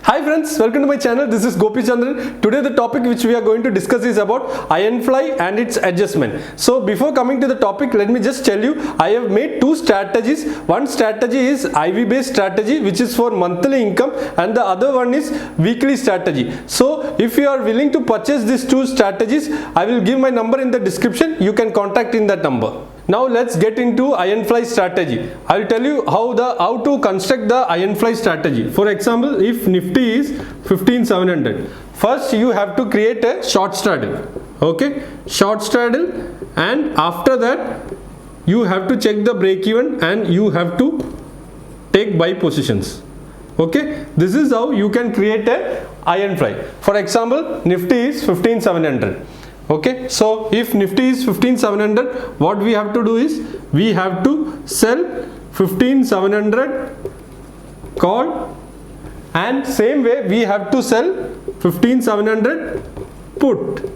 Hi friends, welcome to my channel. This is Gopi Chandran. Today the topic which we are going to discuss is about Ironfly and its adjustment. So before coming to the topic, let me just tell you, I have made two strategies. One strategy is IV based strategy, which is for monthly income, and the other one is weekly strategy. So if you are willing to purchase these two strategies, I will give my number in the description. You can contact in that number. Now let's get into Ironfly strategy. I will tell you how to construct the Ironfly strategy. For example, if Nifty is 15,700, first you have to create a short straddle. Okay, short straddle, and after that you have to check the break even and you have to take buy positions. Okay, this is how you can create a Ironfly. For example, Nifty is 15,700. Okay, so if Nifty is 15,700, what we have to do is we have to sell 15,700 call, and same way we have to sell 15,700 put.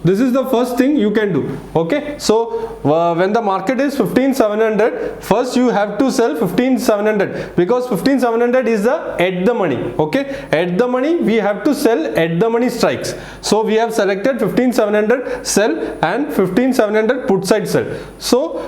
This is the first thing you can do. Okay, so when the market is 15,700, first you have to sell 15,700 because 15,700 is the at the money. Okay, at the money we have to sell at the money strikes. So we have selected 15,700 sell and 15,700 put side sell. So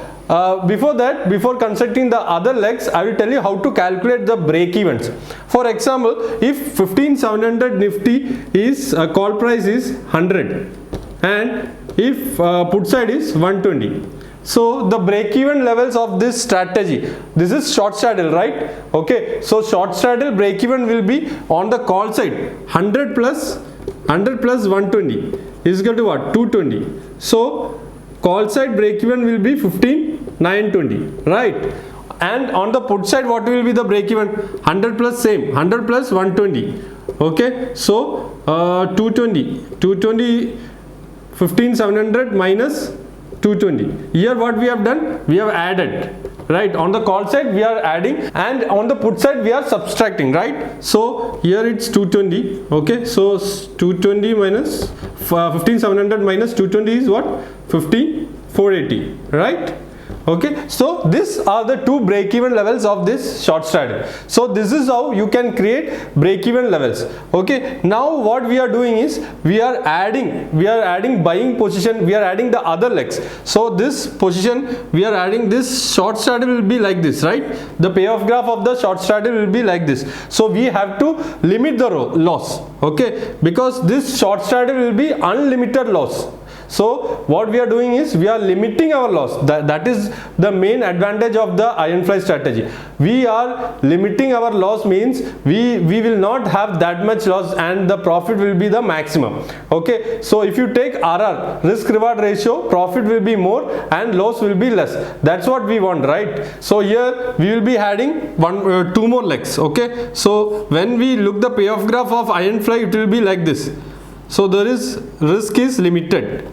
before constructing the other legs, I will tell you how to calculate the break evens. For example, if 15,700 Nifty is call price is 100 and if put side is 120, so the break even levels of this strategy, this is short straddle, right? Okay, so short straddle break even will be on the call side 100 plus 120 is equal to what? 220. So call side break even will be 15,920, right? And on the put side, what will be the break even? 100 plus same 100 plus 120. Okay, so 220 15,700 minus 220. Here what we have done, we have added, right? On the call side we are adding and on the put side we are subtracting, right? So here it's 220. Okay, so 220 minus 15,700 minus 220 is what? 15,480, right? Okay, so these are the two break even levels of this short straddle. So this is how you can create break even levels. Okay, now what we are doing is we are adding buying position, we are adding the other legs. So this position we are adding, this short straddle will be like this, right? The payoff graph of the short straddle will be like this. So we have to limit the loss. Okay, because this short straddle will be unlimited loss. So what we are doing is we are limiting our loss. That is the main advantage of the Ironfly strategy. We are limiting our loss means we will not have that much loss and the profit will be the maximum. Okay, so if you take RR, risk reward ratio, profit will be more and loss will be less. That's what we want, right? So here we will be adding two more legs. Okay, so when we look the payoff graph of Ironfly, it will be like this. So there is risk is limited,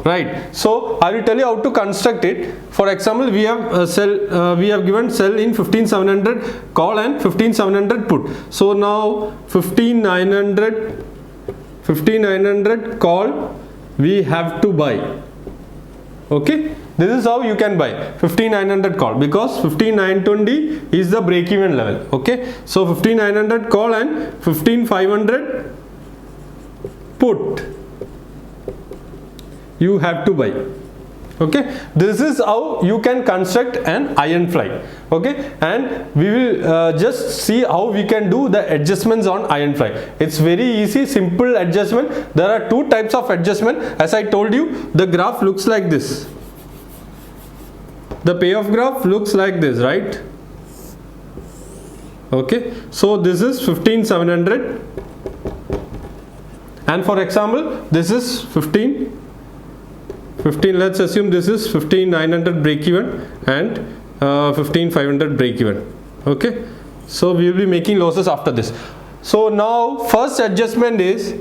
right? So I will tell you how to construct it. For example, we have given sell in 15,700 call and 15,700 put. So now 15,900 call we have to buy. Okay, this is how you can buy 15,900 call because 15,920 is the break even level. Okay, so 15,900 call and 15,500 put you have to buy. Okay, this is how you can construct an Ironfly. Okay, and we will just see how we can do the adjustments on Ironfly. It's very easy, simple adjustment. There are two types of adjustment. As I told you, the graph looks like this. The payoff graph looks like this, right? Okay, so this is 15,700. And for example, this is 15, let's assume this is 15,900 break even and 15,500 break even. Okay, so we will be making losses after this. So now first adjustment is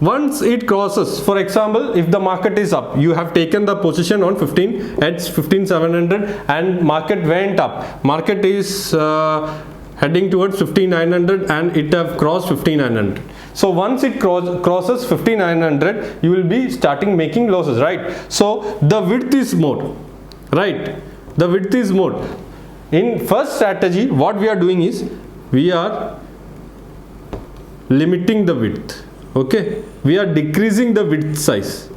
once it crosses, for example, if the market is up, you have taken the position on 15,700 and market went up, market is heading towards 15,900 and it have crossed 15,900. So once it crosses 5900, you will be starting making losses, right? So the width is more, right? The width is more. In first strategy, what we are doing is we are limiting the width. Okay, we are decreasing the width size.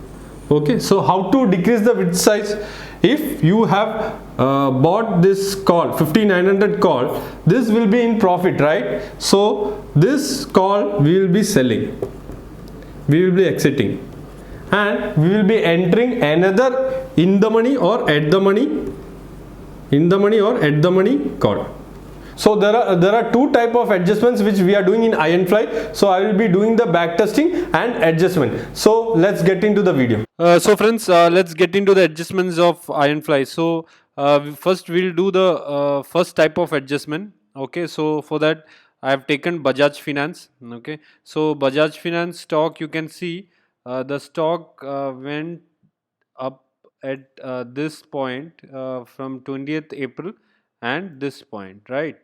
Okay, so how to decrease the width size? If you have bought this call 5900 call, this will be in profit, right? So this call we will be selling, we will be exiting, and we will be entering another in the money or at the money, in the money or at the money call. So there are two type of adjustments which we are doing in Ironfly. So I will be doing the back testing and adjustment. So let's get into the video. So friends, let's get into the adjustments of Ironfly. So first we'll do the first type of adjustment. Okay, so for that I have taken Bajaj Finance. Okay, so Bajaj Finance stock, you can see the stock went up at this point from 20th April and this point, right?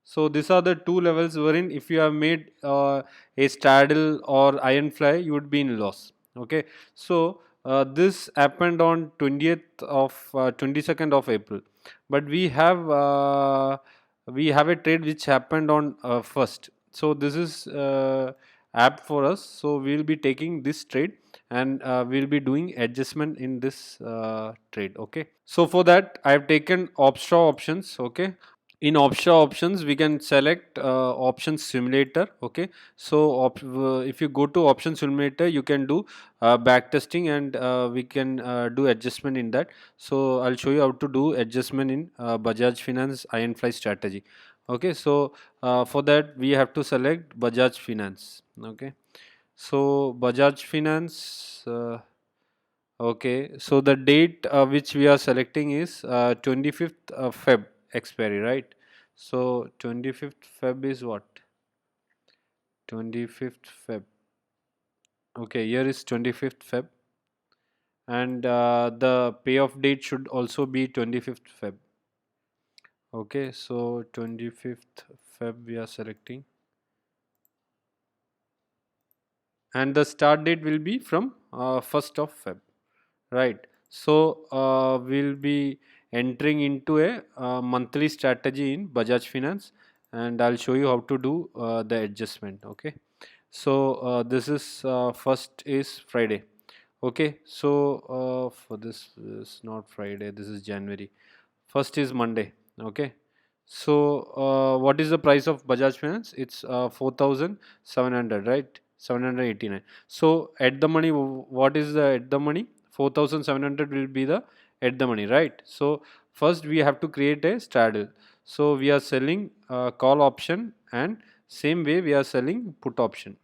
So these are the two levels wherein if you have made a straddle or Ironfly, you would be in loss. Okay, so this happened on 20th of 22nd of April, but we have a trade which happened on first. So this is apt for us. So we will be taking this trade and we'll be doing adjustment in this trade. Okay, so for that I have taken offshore options. Okay, in offshore options we can select option simulator. Okay, so if you go to option simulator, you can do back testing and we can do adjustment in that. So I'll show you how to do adjustment in Bajaj Finance Ironfly strategy. Okay, so for that we have to select Bajaj Finance. Okay, so Bajaj Finance, okay, so the date which we are selecting is 25th Feb expiry, right? So 25th Feb is what? 25th Feb. Okay, here is 25th Feb, and the payoff date should also be 25th Feb. Okay, so 25th Feb we are selecting, and the start date will be from 1st of Feb, right? So we'll be entering into a monthly strategy in Bajaj Finance, and I'll show you how to do the adjustment. Okay, so this is first is Friday. Okay, so for this is not Friday, this is January. First is Monday. Okay, so what is the price of Bajaj Finance? It's 4,700, right? 789. So at the money, what is the at the money? 4,700 will be the at the money, right? So first we have to create a straddle. So we are selling call option, and same way we are selling put option.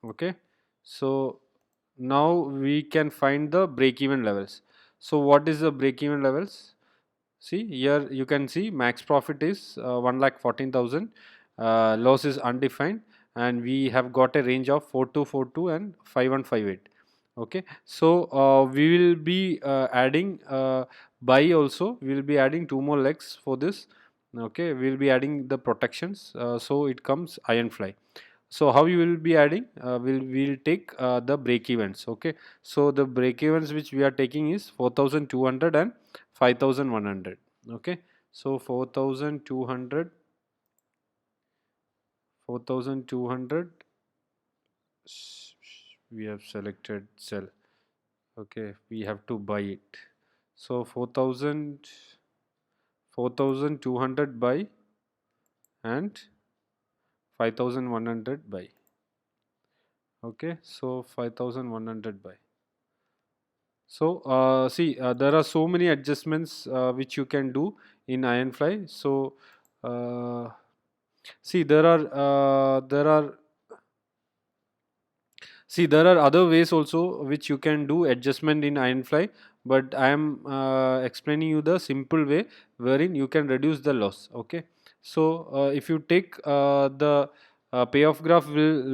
Okay, so now we can find the break even levels. So what is the break even levels? See here, you can see max profit is 1,14,000, loss is undefined, and we have got a range of 4242 and 5158. Okay, so we will be adding buy also. We will be adding two more legs for this. Okay, we will be adding the protections, so it comes Ironfly. So how you will be adding? We'll take the break evens. Okay, so the break evens which we are taking is 4,200 and 5,100. Okay, so 4,200, 4,200. We have selected sell. Okay, we have to buy it. So 4,000, 4,200 buy and 5,100 buy. Okay, so 5,100 buy. So see, there are so many adjustments which you can do in Ironfly. So see, there are see, there are other ways also which you can do adjustment in Ironfly, but I am explaining you the simple way wherein you can reduce the loss. Okay, so if you take the payoff graph will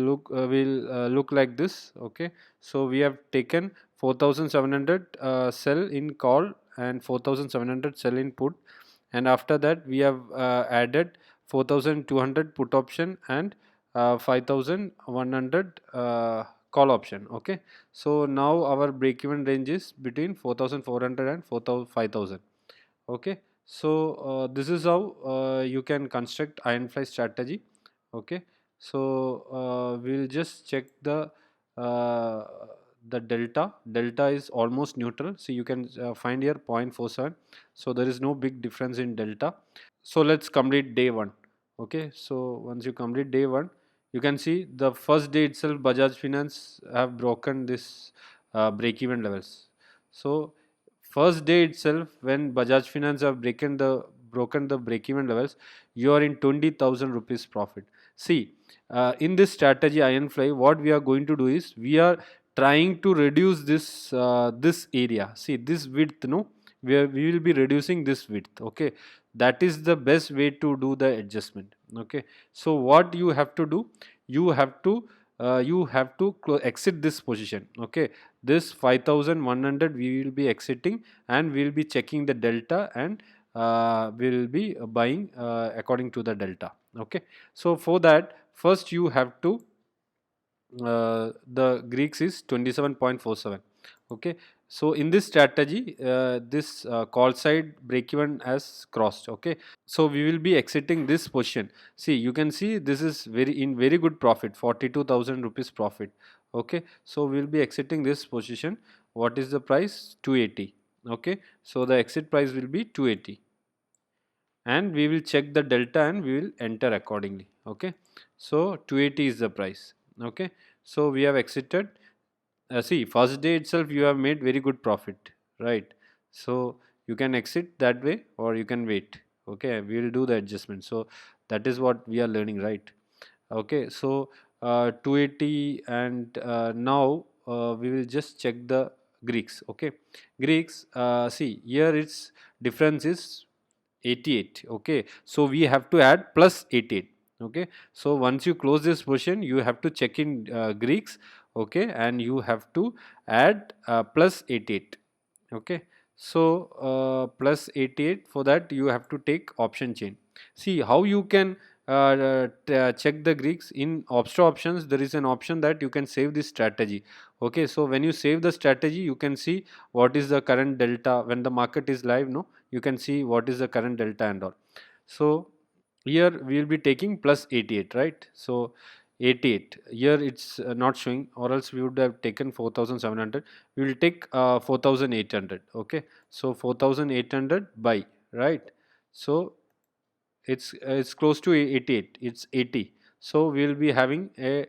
look like this. Okay, so we have taken 4,700 sell in call and 4,700 sell in put, and after that we have added 4,200 put option and 5,100 call option. Okay, so now our break even range is between 4,400 and 5,000. Okay, so this is how you can construct Ironfly strategy. Okay, so we'll just check uh, the delta is almost neutral, so you can find here 0.47, so there is no big difference in delta. So let's complete day one. Okay, so once you complete day one, you can see the first day itself Bajaj Finance have broken this break even levels. So first day itself, when Bajaj Finance have broken the break even levels, you are in 20,000 rupees profit. See, in this strategy Ironfly, what we are going to do is we are trying to reduce this area. See this width, no, we will be reducing this width. Okay, that is the best way to do the adjustment. Okay, so what you have to do, you have to exit this position. Okay, this 5100 we will be exiting, and we will be checking the delta, and we will be buying according to the delta. Okay, so for that, first you have to the Greeks is 27.47. Okay, so in this strategy, this call side break even has crossed. Okay, so we will be exiting this position. See, you can see this is very good profit, 42,000 rupees profit. Okay, so we will be exiting this position. What is the price? 280. Okay, so the exit price will be 280, and we will check the delta and we will enter accordingly. Okay, so 280 is the price. Okay, so we have exited. See, first day itself you have made very good profit, right? So you can exit that way or you can wait. Okay, we will do the adjustment. So that is what we are learning, right? Okay, so 280, and now we will just check the Greeks. Okay, Greeks, see here its difference is 88. Okay, so we have to add plus 88. Okay, so once you close this position, you have to check in Greeks. Okay, and you have to add plus 88. Okay, so plus 88, for that you have to take option chain. See how you can check the Greeks in Obsta options. There is an option that you can save this strategy. Okay, so when you save the strategy, you can see what is the current delta when the market is live. No, you can see what is the current delta and all. So here we will be taking plus 88, right? So 88 here it's not showing, or else we would have taken 4700. We will take 4800. Okay, so 4800 by, right? So it's close to 88, it's 80. So we will be having a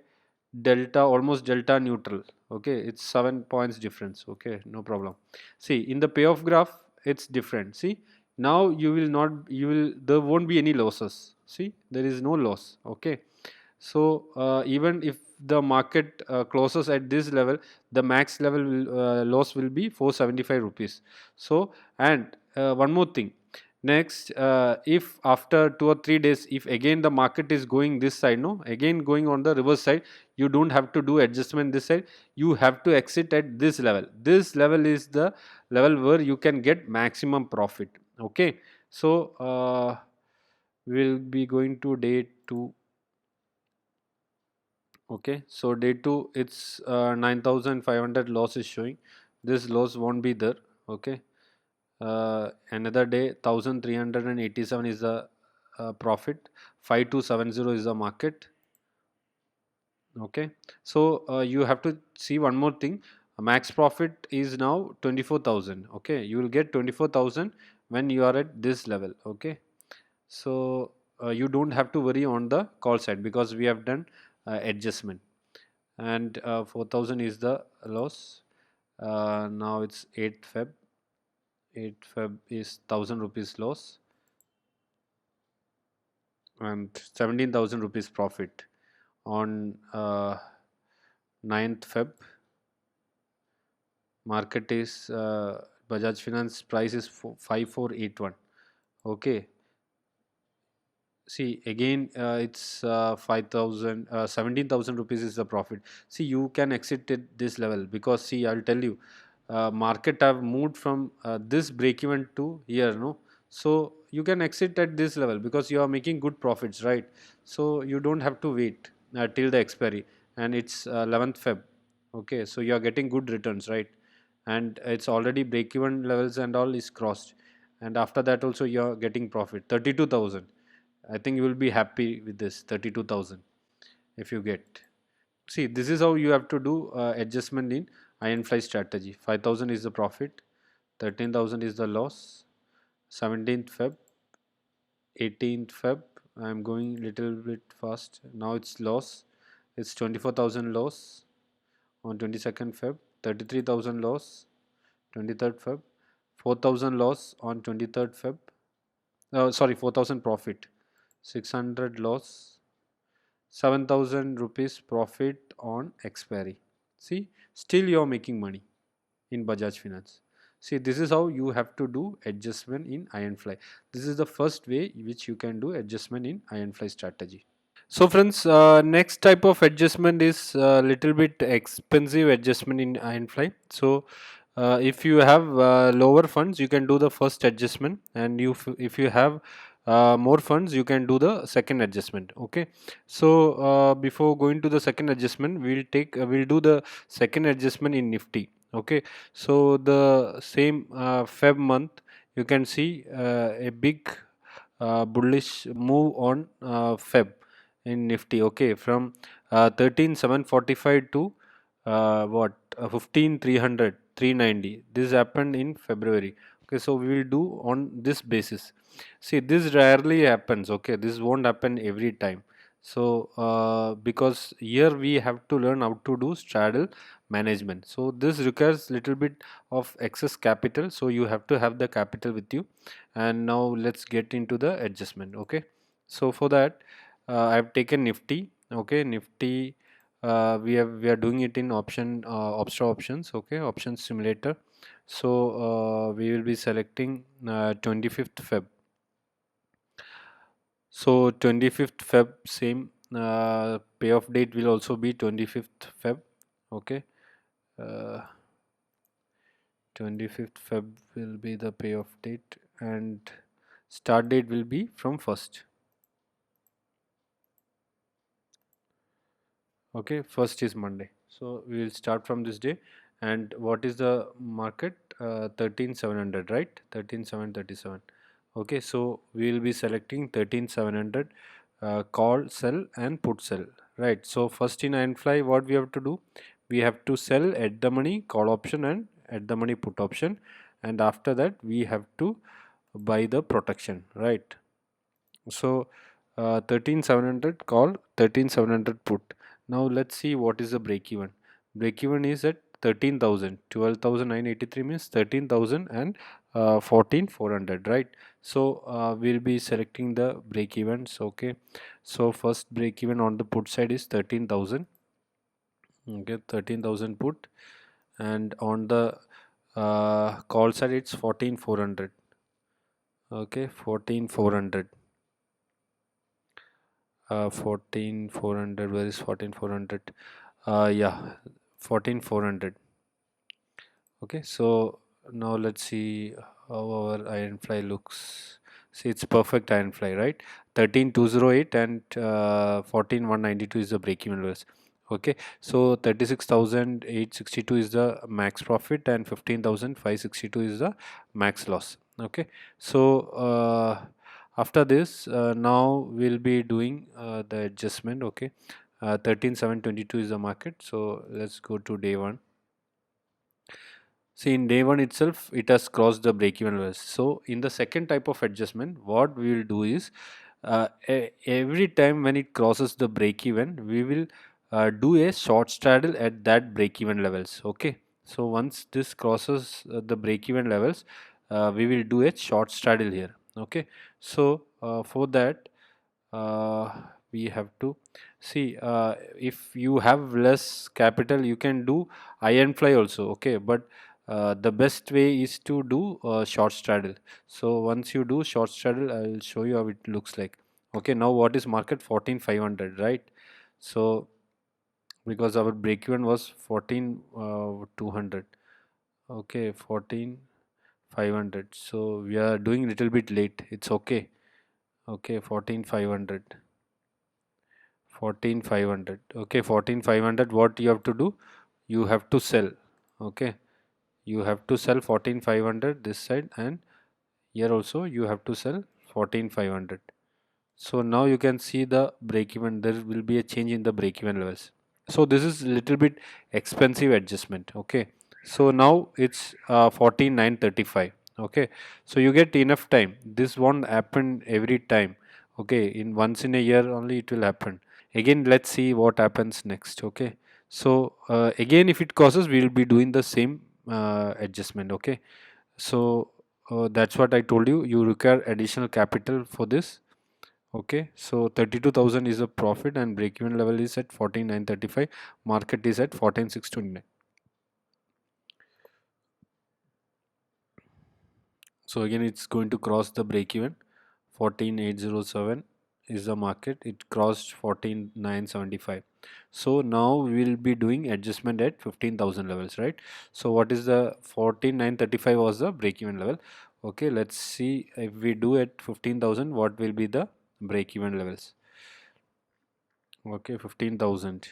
delta, almost delta neutral. Okay, it's 7 points difference. Okay, no problem. See, in the payoff graph it's different. See, now you will there won't be any losses. See, there is no loss. Okay, so even if the market closes at this level, the max level loss will be 475 rupees. So, and one more thing, next, if after 2 or 3 days, if again the market is going this side, no, again going on the reverse side, you don't have to do adjustment this side. You have to exit at this level. This level is the level where you can get maximum profit. Okay, so we'll be going to day 2. Okay, so day 2 it's 9500 loss is showing. This loss won't be there. Okay, another day 1387 is the profit. 5270 is the market. Okay, so you have to see one more thing. Max profit is now 24,000. Okay, you will get 24,000 when you are at this level. Okay, so you don't have to worry on the call side because we have done adjustment, and 4000 is the loss. Now it's 8 Feb. 8 Feb is 1000 rupees loss and 17,000 rupees profit. On 9th Feb, market is Bajaj Finance price is 5481. Okay, see again it's 5000 17,000 rupees is the profit. See, you can exit at this level because see, I'll tell you, market have moved from this break even to here, no, so you can exit at this level because you are making good profits, right? So you don't have to wait till the expiry, and it's 11th Feb. Okay, so you are getting good returns, right? And it's already break even levels and all is crossed, and after that also you are getting profit 32,000. I think you will be happy with this 32,000 if you get. See, this is how you have to do adjustment in iron fly strategy. 5,000 is the profit, 13,000 is the loss, 17th Feb, 18th Feb. I am going little bit fast. Now it's loss. It's 24,000 loss on 22nd Feb, 33,000 loss, 23rd Feb, 4,000 loss on 23rd Feb. Sorry, 4,000 profit, 600 loss, 7,000 rupees profit on expiry. See, still you are making money in Bajaj Finance. See, this is how you have to do adjustment in Ironfly. This is the first way which you can do adjustment in Ironfly strategy. So friends, next type of adjustment is little bit expensive adjustment in Ironfly. So if you have lower funds, you can do the first adjustment, and if you have more funds, you can do the second adjustment. Okay. So before going to the second adjustment, we'll do the second adjustment in Nifty. Okay. So the same Feb month, you can see a big bullish move on Feb in Nifty. Okay, from 13,745 to what 15,300, 390. This happened in February. Okay, so we will do on this basis. See, this rarely happens. Okay, this won't happen every time. So because here we have to learn how to do straddle management. So this requires little bit of excess capital. So you have to have the capital with you. And now let's get into the adjustment. Okay, so for that I have taken Nifty. Okay, Nifty we are doing it in Opstra options. Okay, options simulator. So we will be selecting 25th Feb. So 25th Feb, same payoff date will also be 25th Feb. Okay, uh, 25th Feb will be the payoff date, and start date will be from 1st. Okay, 1st is Monday. So we will start from this day. And what is the market? 13,700, right? 13,737. Okay, so we will be selecting 13,700 call, sell, and put sell, right? So first in Ironfly, what we have to do? We have to sell at the money call option and at the money put option, and after that we have to buy the protection, right? So 13,700 call, 13,700 put. Now let's see what is the break even. Break even is at 13,000. 12,983 means 13,000 and 14,400, right? So we'll be selecting the break evens. Okay, so first break even on the put side is 13,000. Okay, 13,000 put, and on the call side it's 14,400. Okay, 14,400. 14,400. Where is 14,400? Yeah, 14,400. Okay, so now let's see how our Ironfly looks. See, it's perfect Ironfly, right? 13,208 and 14,192 is the break-even levels. Okay, so 36,862 is the max profit and 15,562 is the max loss. Okay, so after this, now we'll be doing the adjustment. Okay, 13,722 is the market. So let's go to day one. See, in day one itself, it has crossed the break-even levels. So in the second type of adjustment, what we will do is every time when it crosses the break-even, we will do a short straddle at that break-even levels. Okay. So once this crosses the break-even levels, we will do a short straddle here. Okay. So for that, uh, we have to see if you have less capital, you can do Ironfly also. Okay, but the best way is to do short straddle. So once you do short straddle, I will show you how it looks like. Okay, now what is market? 14,500, right? So because our break even was 14,200. Okay, 14,500. So we are doing little bit late. It's okay. Okay, 14,500. 14,500. Okay, 14,500. What you have to do? You have to sell. Okay, you have to sell 14,500 this side, and here also you have to sell 14,500. So now you can see the break even, there will be a change in the break even levels. So this is little bit expensive adjustment. Okay, so now it's 14,935. Okay, so you get enough time. This won't happen every time. Okay, in once in a year only it will happen. Again, let's see what happens next. Okay, so again, if it causes, we will be doing the same adjustment. Okay, so that's what I told you. You require additional capital for this. Okay, so 32,000 is a profit and break even level is at 14,935. Market is at 14,629. So again, it's going to cross the break even. 14,807 is the market. It crossed 14,975. So now we'll be doing adjustment at 15,000 levels, right? So what is the 14,935 was the break even level. Okay, let's see if we do at 15,000, what will be the break even levels. Okay, 15,000.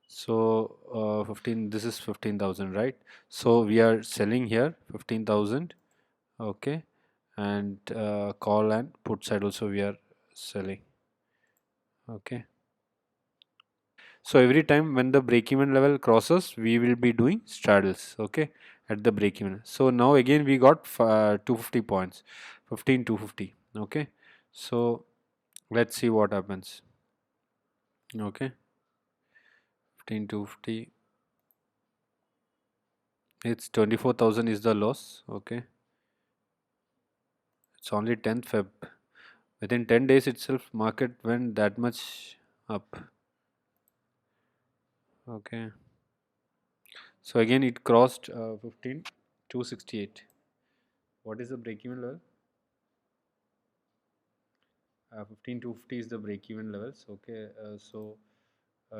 So 15, this is 15,000, right? So we are selling here 15,000. Okay, and call and put side also we are selling. Okay, so every time when the break even level crosses, we will be doing straddles. Okay, at the break even. So now again we got 250 points, 15,250. Okay, so let's see what happens. Okay, 15,250. It's 24,000 is the loss. Okay, it's only 10th Feb. Within 10 days itself, market went that much up. Okay, so again it crossed 15,268. What is the break even level? 15,250 is the break even levels. Okay, so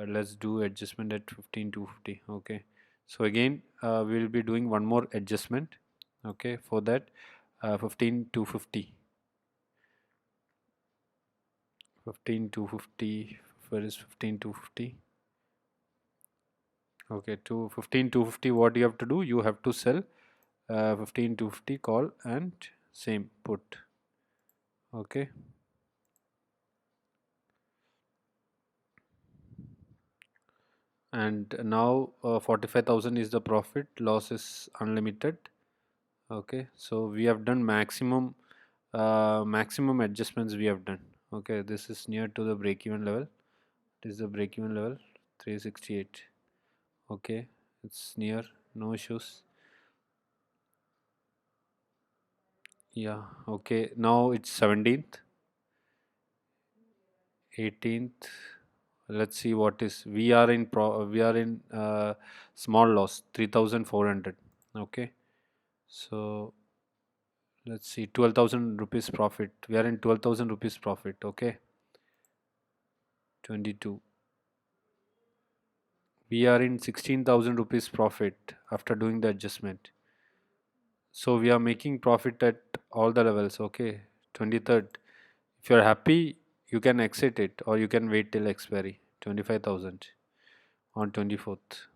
let's do adjustment at 15,250. Okay, so again we will be doing one more adjustment. Okay, for that 15,250. 15,250. Where is 15,250? Okay, to 15,250, what you have to do? You have to sell 15,250 call and same put. Okay, and now 45,000 is the profit. Loss is unlimited. Okay, so we have done maximum adjustments we have done. Okay, this is near to the break even level. This is the break even level 368. Okay, it's near, no issues. Yeah, okay, now it's 17th, 18th. Let's see what is, we are in small loss 3,400. Okay, so let's see, 12,000 rupees profit. We are in 12,000 rupees profit. Okay, 22. We are in 16,000 rupees profit after doing the adjustment. So we are making profit at all the levels. Okay, 23rd. If you are happy, you can exit it or you can wait till expiry. 25,000 on 24th.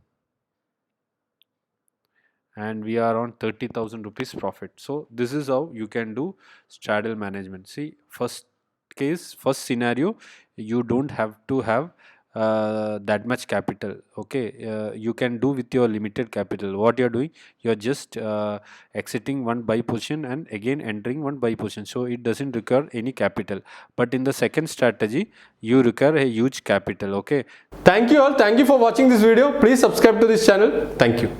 And we are on 30,000 rupees profit. So this is how you can do straddle management. See, first scenario, you don't have to have that much capital. Okay, you can do with your limited capital. What you're doing, you're just exiting one buy position and again entering one buy position, so it doesn't require any capital. But in the second strategy, you require a huge capital. Okay, Thank you all. Thank you for watching this video. Please subscribe to this channel. Thank you.